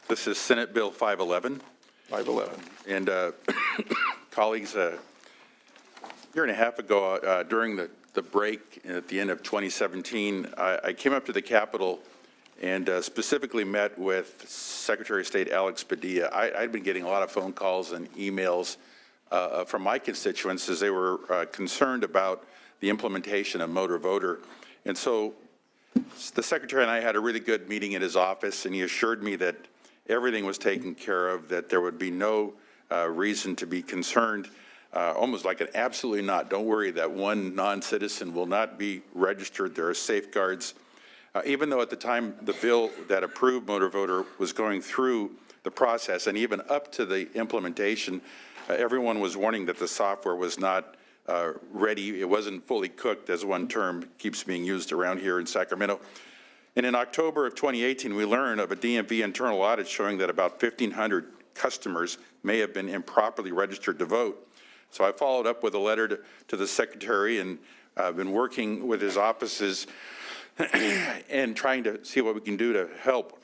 This is Senate Bill 511. 511. And colleagues, a year and a half ago, during the break at the end of 2017, I came up to the Capitol and specifically met with Secretary of State Alex Padilla. I'd been getting a lot of phone calls and emails from my constituents as they were concerned about the implementation of motor voter. And so the Secretary and I had a really good meeting in his office, and he assured me that everything was taken care of, that there would be no reason to be concerned, almost like an absolutely not. Don't worry that one non-citizen will not be registered. There are safeguards. Even though at the time the bill that approved motor voter was going through the process and even up to the implementation, everyone was warning that the software was not ready. It wasn't fully cooked, as one term keeps being used around here in Sacramento. And in October of 2018, we learned of a DMV internal audit showing that about 1,500 customers may have been improperly registered to vote. So I followed up with a letter to the Secretary, and I've been working with his offices and trying to see what we can do to help.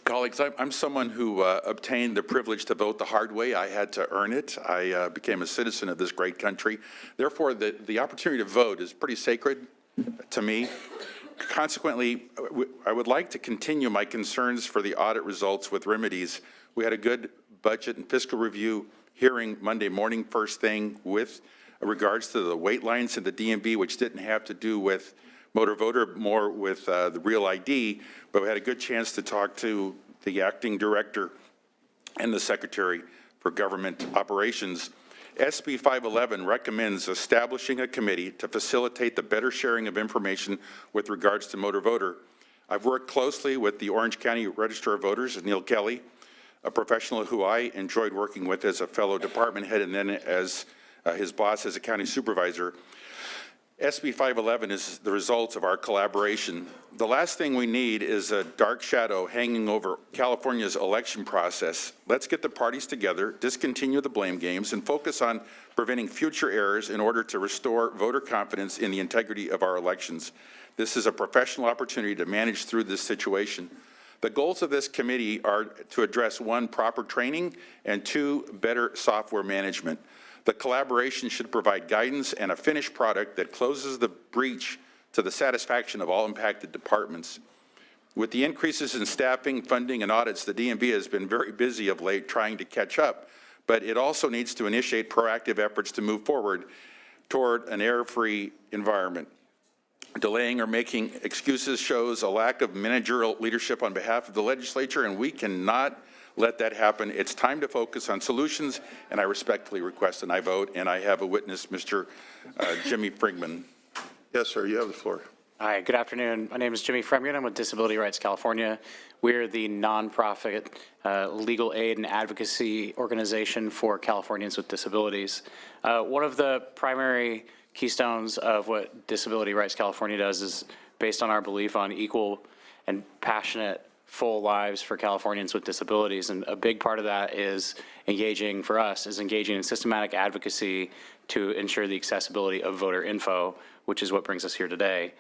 Colleagues, I'm someone who obtained the privilege to vote the hard way. I had to earn it. I became a citizen of this great country. Therefore, the opportunity to vote is pretty sacred to me. Consequently, I would like to continue my concerns for the audit results with remedies. We had a good budget and fiscal review hearing Monday morning, first thing, with regards to the wait lines in the DMV, which didn't have to do with motor voter, more with the real ID, but we had a good chance to talk to the acting director and the Secretary for Government Operations. SB 511 recommends establishing a committee to facilitate the better sharing of information with regards to motor voter. I've worked closely with the Orange County Register of Voters, Neil Kelly, a professional who I enjoyed working with as a fellow department head and then as his boss as a county supervisor. SB 511 is the result of our collaboration. The last thing we need is a dark shadow hanging over California's election process. Let's get the parties together, discontinue the blame games, and focus on preventing future errors in order to restore voter confidence in the integrity of our elections. This is a professional opportunity to manage through this situation. The goals of this committee are to address 1, proper training, and 2, better software management. The collaboration should provide guidance and a finished product that closes the breach to the satisfaction of all impacted departments. With the increases in staffing, funding, and audits, the DMV has been very busy of late trying to catch up, but it also needs to initiate proactive efforts to move forward toward an error-free environment. Delaying or making excuses shows a lack of managerial leadership on behalf of the legislature, and we cannot let that happen. It's time to focus on solutions, and I respectfully request an aye vote, and I have a witness, Mr. Jimmy Frigman. Yes, sir, you have the floor. Hi, good afternoon. My name is Jimmy Fremian. I'm with Disability Rights California. We're the nonprofit legal aid and advocacy organization for Californians with disabilities. One of the primary keystones of what Disability Rights California does is based on our belief on equal and passionate full lives for Californians with disabilities, and a big part of that is engaging, for us, is engaging in systematic advocacy to ensure the accessibility of voter info, which is what brings us here today.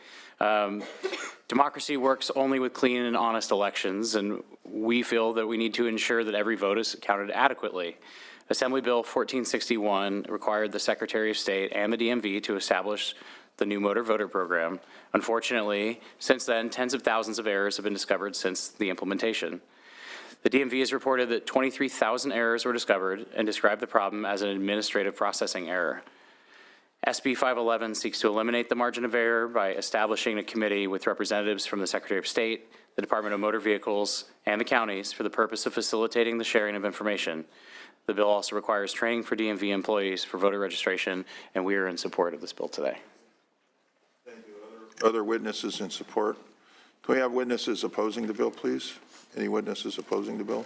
Democracy works only with clean and honest elections, and we feel that we need to ensure that every vote is counted adequately. Assembly Bill 1461 required the Secretary of State and the DMV to establish the new motor voter program. Unfortunately, since then, tens of thousands of errors have been discovered since the implementation. The DMV has reported that 23,000 errors were discovered and described the problem as an administrative processing error. SB 511 seeks to eliminate the margin of error by establishing a committee with representatives from the Secretary of State, the Department of Motor Vehicles, and the counties for the purpose of facilitating the sharing of information. The bill also requires training for DMV employees for voter registration, and we are in support of this bill today. Other witnesses in support? Can we have witnesses opposing the bill, please? Any witnesses opposing the bill?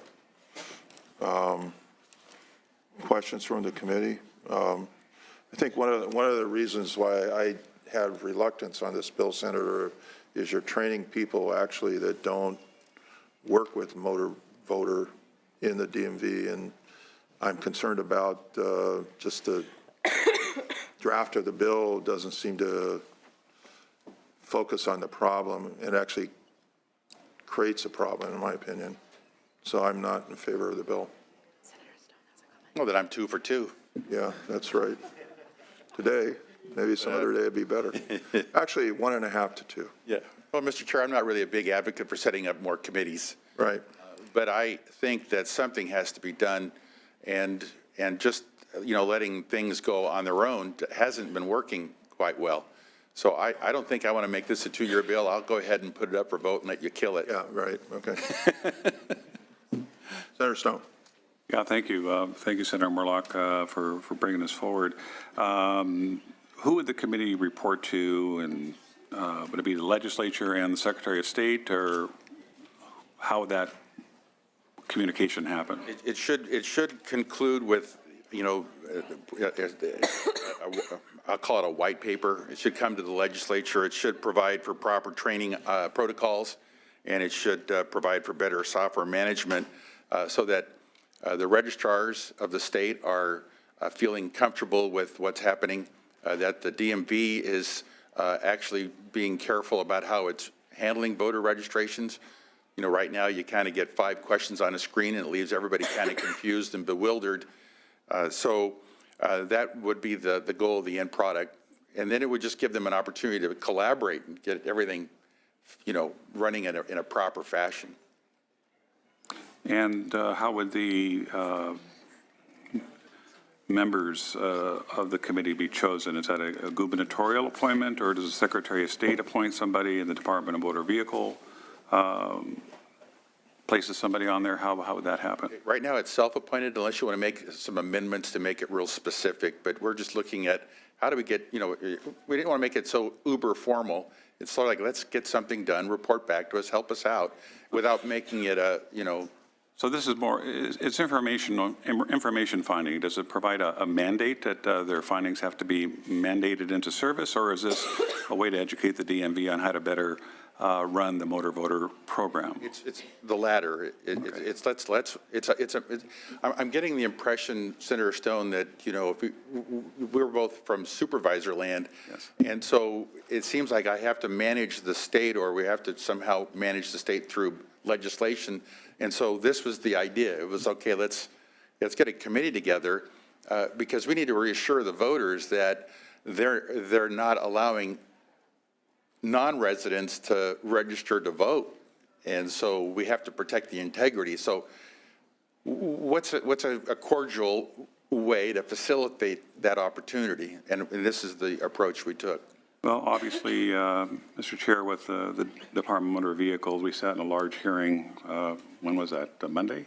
Questions from the committee? I think one of the reasons why I had reluctance on this bill, Senator, is you're training people actually that don't work with motor voter in the DMV, and I'm concerned about just the draft of the bill doesn't seem to focus on the problem and actually creates a problem, in my opinion. so I'm not in favor of the bill. Well, then I'm 2 for 2. Yeah, that's right. Today, maybe some other day it'd be better. Actually, 1.5 to 2. Yeah. Well, Mr. Chair, I'm not really a big advocate for setting up more committees, Right. but I think that something has to be done, and just, letting things go on their own hasn't been working quite well. So I don't think I want to make this a 2-year bill. I'll go ahead and put it up for vote and let you kill it. Yeah, right, okay. Senator Stone. Yeah, thank you. Thank you, Senator Murlock, for bringing this forward. Who would the committee report to, and would it be the legislature and the Secretary of State, or how would that communication happen? It should conclude with, I'll call it a white paper. It should come to the legislature. It should provide for proper training protocols, and it should provide for better software management so that the registrars of the state are feeling comfortable with what's happening, that the DMV is actually being careful about how it's handling voter registrations. Right now you kind of get 5 questions on a screen and it leaves everybody kind of confused and bewildered. So that would be the goal of the end product. And then it would just give them an opportunity to collaborate and get everything, running in a proper fashion. And how would the members of the committee be chosen? Is that a gubernatorial appointment, or does the Secretary of State appoint somebody in the Department of Motor Vehicle? Places somebody on there? How would that happen? Right now, it's self-appointed unless you want to make some amendments to make it real specific. But we're just looking at how do we get, we didn't want to make it so uber formal. It's sort of like, let's get something done, report back to us, help us out, without making it a, So this is more, it's information finding. Does it provide a mandate that their findings have to be mandated into service, or is this a way to educate the DMV on how to better run the motor voter program? It's the latter. I'm getting the impression, Senator Stone, that, if we're both from supervisor land. Yes. And so it seems like I have to manage the state, or we have to somehow manage the state through legislation. And so this was the idea. It was, okay, let's get a committee together because we need to reassure the voters that they're not allowing non-residents to register to vote. And so we have to protect the integrity. So what's a cordial way to facilitate that opportunity? And this is the approach we took. Well, obviously, Mr. Chair, with the Department of Motor Vehicles, we sat in a large hearing. When was that? Monday?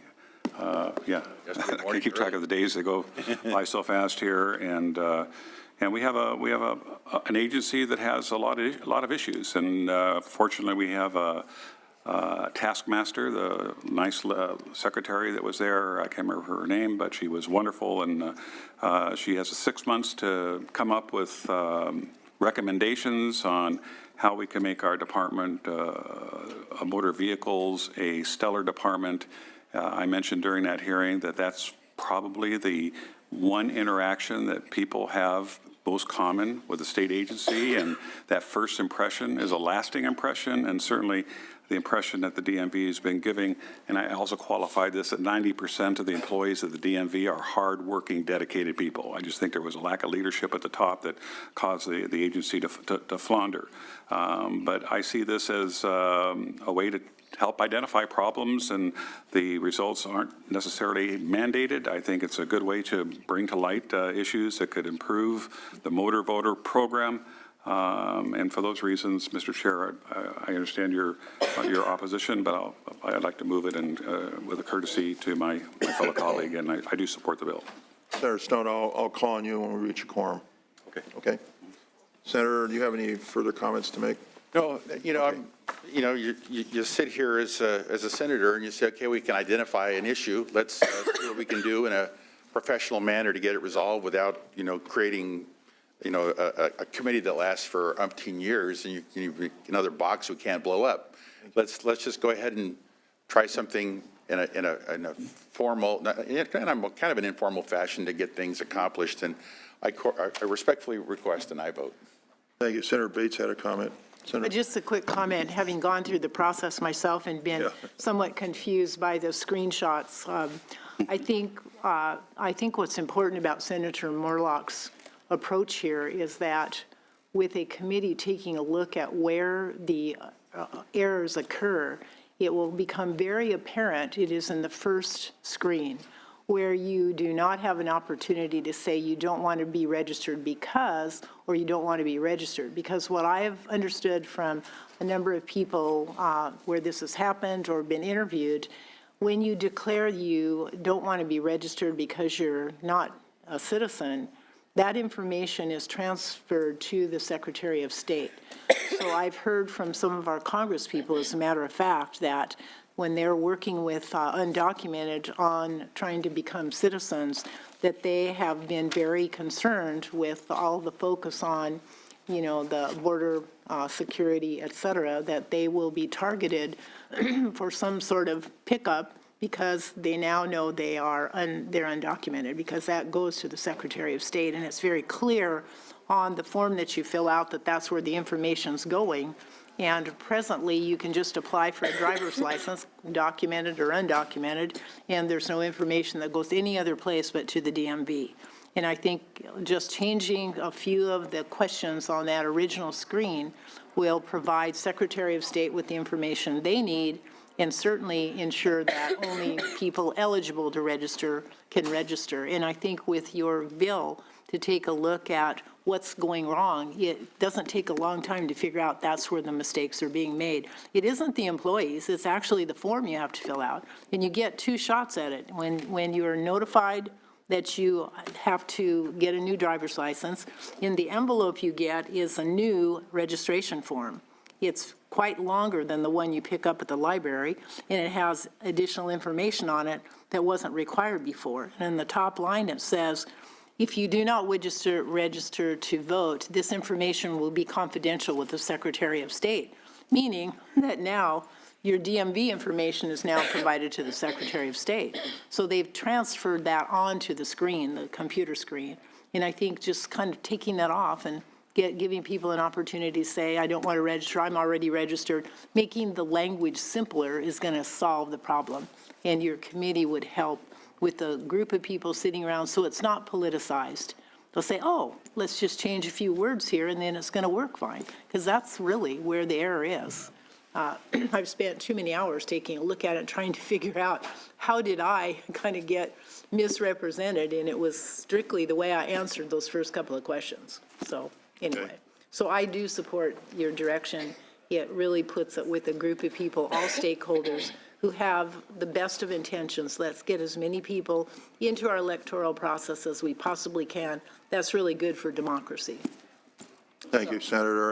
Yeah. I can't keep track of the days. They go by so fast here, and we have an agency that has a lot of issues, and fortunately, we have a taskmaster, the nice secretary that was there. I can't remember her name, but she was wonderful, and she has 6 months to come up with recommendations on how we can make our department of motor vehicles a stellar department. I mentioned during that hearing that that's probably the one interaction that people have most common with the state agency, and that first impression is a lasting impression, and certainly the impression that the DMV has been giving. And I also qualified this at 90% of the employees of the DMV are hardworking, dedicated people. I just think there was a lack of leadership at the top that caused the agency to flounder. But I see this as a way to help identify problems, and the results aren't necessarily mandated. I think it's a good way to bring to light issues that could improve the motor voter program. And for those reasons, Mr. Chair, I understand your opposition, but I'd like to move it and with a courtesy to my fellow colleague, and I do support the bill. Senator Stone, I'll call on you when we reach a quorum. Okay. Okay? Senator, do you have any further comments to make? No, you sit here as a senator and you say, okay, we can identify an issue. Let's see what we can do in a professional manner to get it resolved without, creating, a committee that lasts for umpteen years and you another box we can't blow up. Let's just go ahead and try something in a formal, kind of an informal fashion to get things accomplished. And I respectfully request an aye vote. Thank you. Senator Bates had a comment. Senator, Just a quick comment, having gone through the process myself and been Yeah. somewhat confused by the screenshots, I think what's important about Senator Morlock's approach here is that with a committee taking a look at where the errors occur, it will become very apparent, it is in the first screen, where you do not have an opportunity to say you don't want to be registered because, or you don't want to be registered. Because what I have understood from a number of people where this has happened or been interviewed, when you declare you don't want to be registered because you're not a citizen, that information is transferred to the Secretary of State. So I've heard from some of our Congress people, as a matter of fact, that when they're working with undocumented on trying to become citizens, that they have been very concerned with all the focus on, you know, the border security, et cetera, that they will be targeted for some sort of pickup because they now know they're undocumented, because that goes to the Secretary of State, and it's very clear on the form that you fill out that that's where the information's going. And presently, you can just apply for a driver's license, documented or undocumented, and there's no information that goes any other place but to the DMV. And I think just changing a few of the questions on that original screen will provide Secretary of State with the information they need, and certainly ensure that only people eligible to register can register. And I think with your bill, to take a look at what's going wrong, it doesn't take a long time to figure out that's where the mistakes are being made. It isn't the employees, it's actually the form you have to fill out. And you get two shots at it. When you're notified that you have to get a new driver's license, in the envelope you get is a new registration form. It's quite longer than the one you pick up at the library, and it has additional information on it that wasn't required before. And in the top line, it says, if you do not register to vote, this information will be confidential with the Secretary of State, meaning that now your DMV information is now provided to the Secretary of State. So they've transferred that onto the screen, the computer screen. And I think just kind of taking that off and giving people an opportunity to say, I don't want to register, I'm already registered, making the language simpler is going to solve the problem. And your committee would help with a group of people sitting around so it's not politicized. They'll say, oh, let's just change a few words here and then it's going to work fine, because that's really where the error is. I've spent too many hours taking a look at it, trying to figure out how did I kind of get misrepresented, and it was strictly the way I answered those first couple of questions. So anyway, so I do support your direction. It really puts it with a group of people, all stakeholders, who have the best of intentions. Let's get as many people into our electoral process as we possibly can. That's really good for democracy. thank you, Senator.